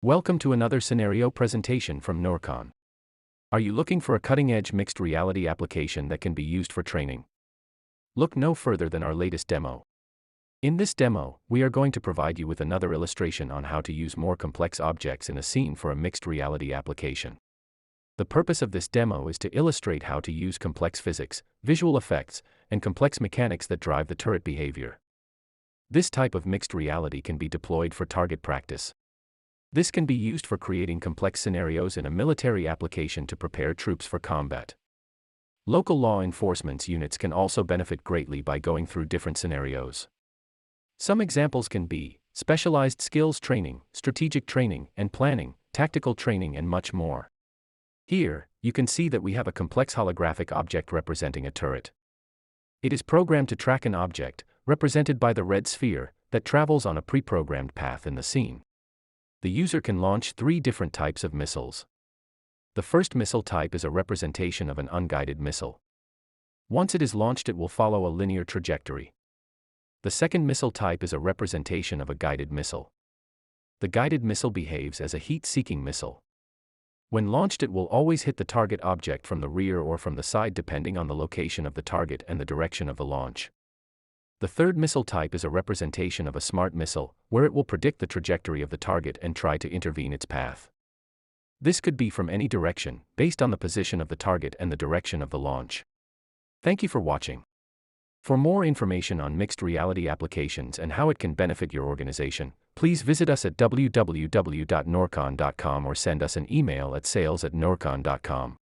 Welcome to another scenario presentation from Noorcon. Are you looking for a cutting-edge mixed reality application that can be used for training? Look no further than our latest demo. In this demo, we are going to provide you with another illustration on how to use more complex objects in a scene for a mixed reality application. The purpose of this demo is to illustrate how to use complex physics, visual effects, and complex mechanics that drive the turret behavior. This type of mixed reality can be deployed for target practice. This can be used for creating complex scenarios in a military application to prepare troops for combat. Local law enforcement units can also benefit greatly by going through different scenarios. Some examples can be specialized skills training, strategic training and planning, tactical training, and much more. Here, you can see that we have a complex holographic object representing a turret. It is programmed to track an object, represented by the red sphere, that travels on a pre-programmed path in the scene. The user can launch 3 different types of missiles. The first missile type is a representation of an unguided missile. Once it is launched, it will follow a linear trajectory. The second missile type is a representation of a guided missile. The guided missile behaves as a heat-seeking missile. When launched, it will always hit the target object from the rear or from the side depending on the location of the target and the direction of the launch. The third missile type is a representation of a smart missile, where it will predict the trajectory of the target and try to intervene its path. This could be from any direction, based on the position of the target and the direction of the launch. Thank you for watching. For more information on mixed reality applications and how it can benefit your organization, please visit us at www.noorcon.com or send us an email at sales@noorcon.com.